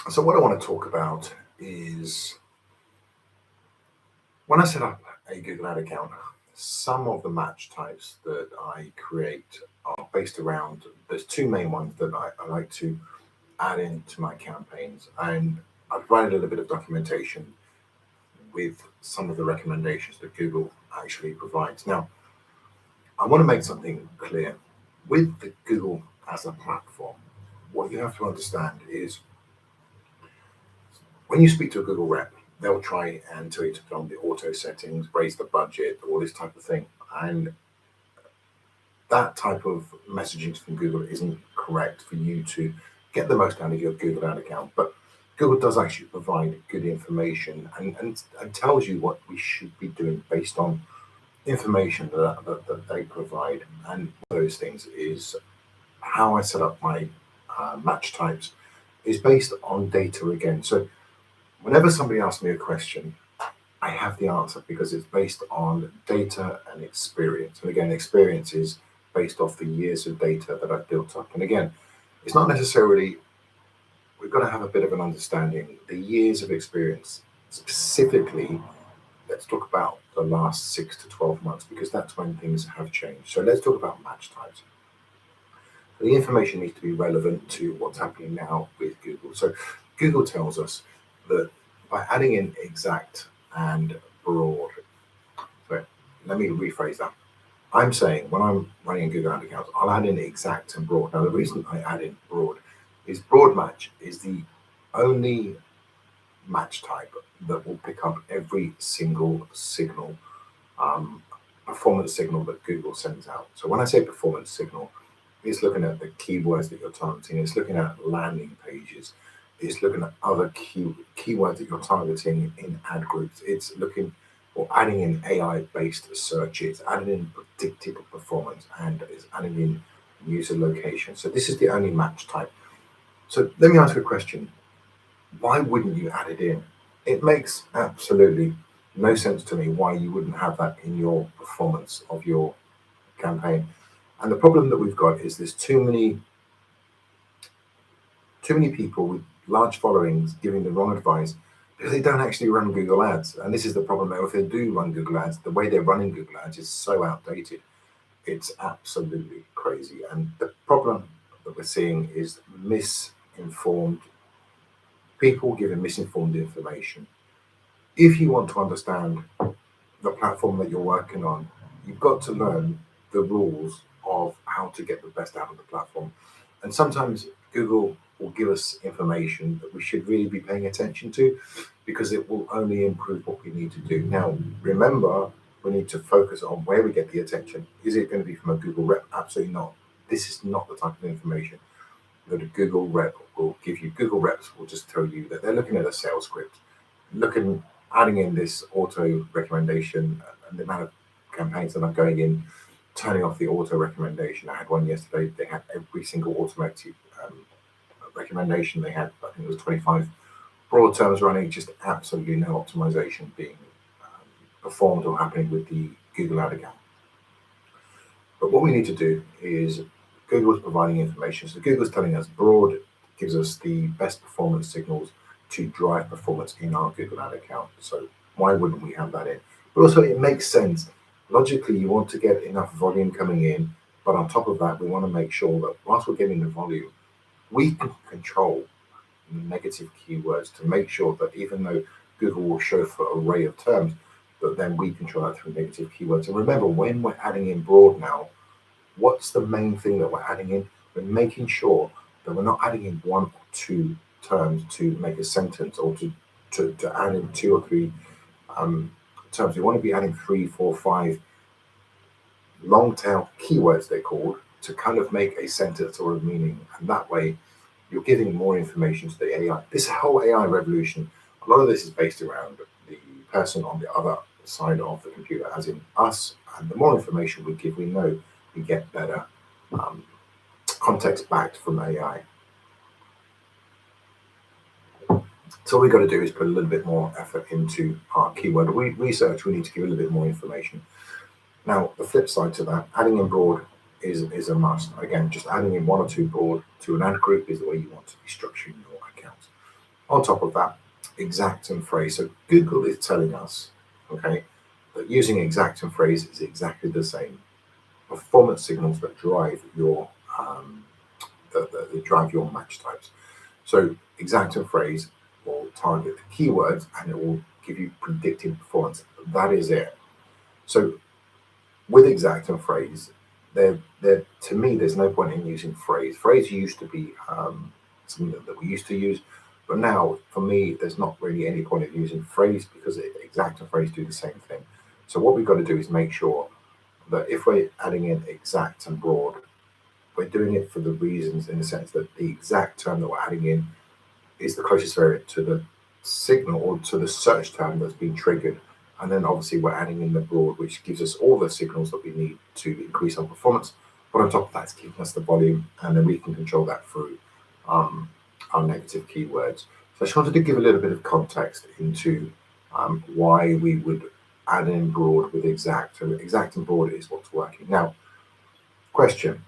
So what I want to talk about is when I set up a Google Ad account, some of the match types that I create are based around, there's two main ones that I like to add into my campaigns. And I've provided a little bit of documentation with some of the recommendations that Google actually provides. Now, I want to make something clear. With the Google as a platform, what you have to understand is when you speak to a Google rep, they'll try and tell you to put on the auto settings, raise the budget, all this type of thing. And that type of messaging from Google isn't correct for you to get the most out of your Google Ad account. But Google does actually provide good information and tells you what we should be doing based on information that they provide. And one of those things is how I set up my match types is based on data again. So whenever somebody asks me a question, I have the answer because it's based on data and experience. And again, experience is based off the years of data that I've built up. And again, it's not necessarily, we've got to have a bit of an understanding. The years of experience, specifically, let's talk about the last 6 to 12 months because that's when things have changed. So let's talk about match types. The information needs to be relevant to what's happening now with Google. So Google tells us that by adding in exact and broad, so let me rephrase that. I'm saying when I'm running a Google Ad account, I'll add in exact and broad. Now, the reason I add in broad is broad match is the only match type that will pick up every single signal, um, performance signal that Google sends out. So when I say performance signal, it's looking at the keywords that you're targeting. It's looking at landing pages. It's looking at other keywords that you're targeting in ad groups. It's looking or adding in AI-based search. It's adding in predictive performance and it's adding in user location. So this is the only match type. So let me ask you a question. Why wouldn't you add it in? It makes absolutely no sense to me why you wouldn't have that in your performance of your campaign. And the problem that we've got is there's too many people with large followings giving the wrong advice because they don't actually run Google Ads. And this is the problem now. If they do run Google Ads, the way they're running Google Ads is so outdated. It's absolutely crazy. And the problem that we're seeing is misinformed people giving misinformed information. If you want to understand the platform that you're working on, you've got to learn the rules of how to get the best out of the platform. And sometimes Google will give us information that we should really be paying attention to because it will only improve what we need to do. Now, remember, we need to focus on where we get the attention. Is it going to be from a Google rep? Absolutely not. This is not the type of information that a Google rep will give you. Google reps will just tell you that they're looking at a sales script, looking, adding in this auto recommendation and the amount of campaigns that are going in, turning off the auto recommendation. I had one yesterday. They had every single automated recommendation they had. I think it was 25 broad terms running, just absolutely no optimization being performed or happening with the Google Ad account. But what we need to do is Google is providing information. So Google is telling us broad gives us the best performance signals to drive performance in our Google Ad account. So why wouldn't we have that in? But also it makes sense. Logically, you want to get enough volume coming in, but on top of that, we want to make sure that whilst we're getting the volume, we can control negative keywords to make sure that even though Google will show for an array of terms, but then we control that through negative keywords. And remember, when we're adding in broad now, what's the main thing that we're adding in? We're making sure that we're not adding in one or two terms to make a sentence or to add in two or three terms. We want to be adding 3, 4, 5 long tail keywords, they're called, to kind of make a sentence or a meaning. And that way, you're giving more information to the AI. This whole AI revolution, a lot of this is based around the person on the other side of the computer, as in us. And the more information we give, we know we get better context backed from AI. So all we got to do is put a little bit more effort into our keyword research. We need to give a little bit more information. Now, the flip side to that, adding in broad is a must. Again, just adding in one or two broad to an ad group is the way you want to be structuring your accounts. On top of that, exact and phrase. So Google is telling us, okay, that using exact and phrase is exactly the same performance signals that drive your that drive your match types. So exact and phrase will target the keywords and it will give you predicted performance. That is it. So with exact and phrase, there to me, there's no point in using phrase. Phrase used to be something that we used to use, but now for me, there's not really any point in using phrase because exact and phrase do the same thing. So what we've got to do is make sure that if we're adding in exact and broad, we're doing it for the reasons in the sense that the exact term that we're adding in is the closest variant to the signal or to the search term that's been triggered. And then obviously we're adding in the broad, which gives us all the signals that we need to increase our performance. But on top of that, it's giving us the volume, and then we can control that through our negative keywords. So I just wanted to give a little bit of context into why we would add in broad with exact. So exact and broad is what's working. Now, question.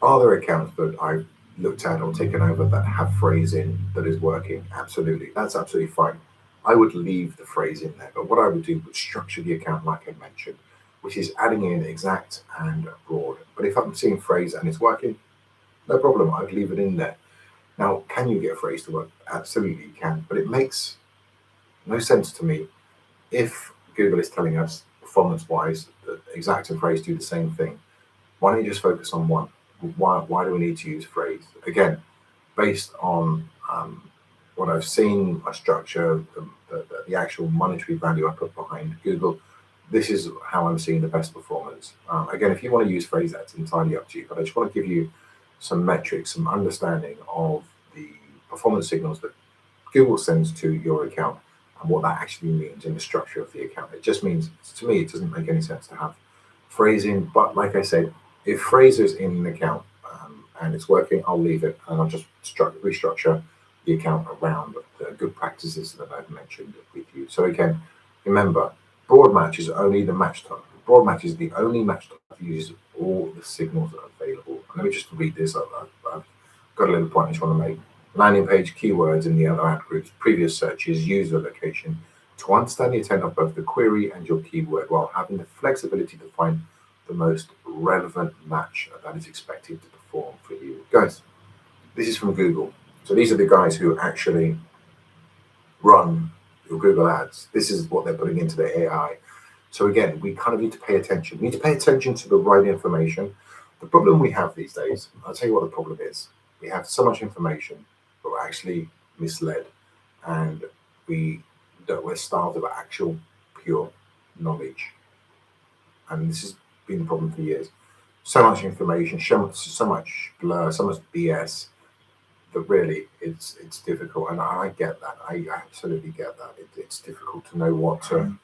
Are there accounts that I've looked at or taken over that have phrase in that is working? Absolutely. That's absolutely fine. I would leave the phrase in there, but what I would do would structure the account like I mentioned, which is adding in exact and broad. But if I'm seeing phrase and it's working, no problem. I'd leave it in there. Now, can you get a phrase to work? Absolutely you can, but it makes no sense to me if Google is telling us performance-wise that exact and phrase do the same thing. Why don't you just focus on one? Why do we need to use phrase? Again, based on what I've seen, my structure, the actual monetary value I put behind Google, this is how I'm seeing the best performance. Again, if you want to use phrase, that's entirely up to you. But I just want to give you some metrics, some understanding of the performance signals that Google sends to your account and what that actually means in the structure of the account. It just means, to me, it doesn't make any sense to have phrasing. But like I said, if phrase is in an account and it's working, I'll leave it and I'll just restructure the account around the good practices that I've mentioned with you. So again, remember, broad match is only the match type. Broad match is the only match type that uses all the signals that are available. And let me just read this. I've got a little point I just want to make. Landing page keywords in the other ad groups, previous searches, user location, to understand the intent of both the query and your keyword while having the flexibility to find the most relevant match that is expected to perform for you. Guys, this is from Google. So these are the guys who actually run your Google ads. This is what they're putting into the AI. So again, we kind of need to pay attention. We need to pay attention to the right information. The problem we have these days, I'll tell you what the problem is. We have so much information, but we're actually misled. And we're starved of actual pure knowledge. And this has been the problem for years. So much information, so much blur, so much BS that really it's difficult. And I get that. I absolutely get that. It's difficult to know what to.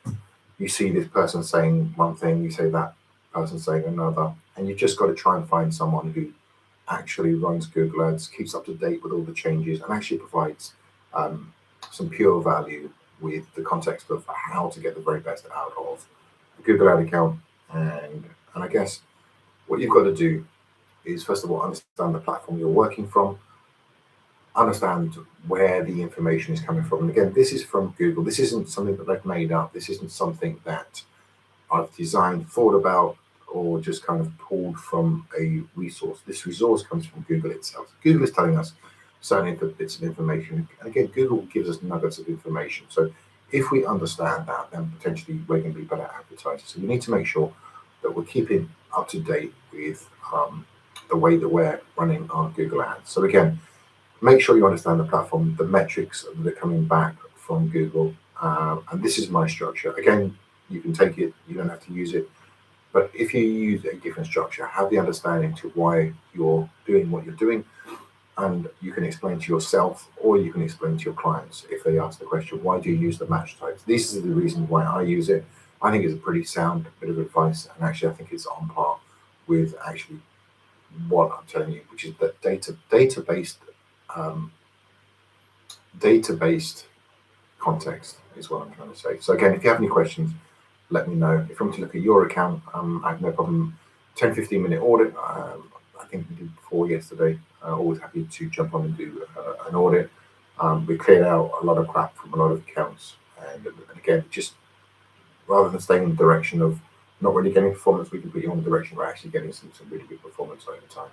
You see this person saying one thing, you say that person saying another, and you've just got to try and find someone who actually runs Google Ads, keeps up to date with all the changes, and actually provides some pure value with the context of how to get the very best out of a Google Ad account. And I guess what you've got to do is, first of all, understand the platform you're working from, understand where the information is coming from. And again, this is from Google. This isn't something that they've made up. This isn't something that I've designed, thought about, or just kind of pulled from a resource. This resource comes from Google itself. Google is telling us certain bits of information. And again, Google gives us nuggets of information. So if we understand that, then potentially we're going to be better advertisers. So we need to make sure that we're keeping up to date with the way that we're running our Google ads. So again, make sure you understand the platform, the metrics that are coming back from Google. And this is my structure. Again, you can take it, you don't have to use it. But if you use a different structure, have the understanding to why you're doing what you're doing, and you can explain to yourself or you can explain to your clients if they ask the question, why do you use the match types? These are the reasons why I use it. I think it's a pretty sound bit of advice, and actually I think it's on par with actually what I'm telling you, which is that data-based context is what I'm trying to say. So again, if you have any questions, let me know. If you want to look at your account, I have no problem. 10-15 minute audit. I think we did 4 yesterday. Always happy to jump on and do an audit. We cleared out a lot of crap from a lot of accounts, and again, just rather than staying in the direction of not really getting performance, we can put you on the direction where actually getting some really good performance over time.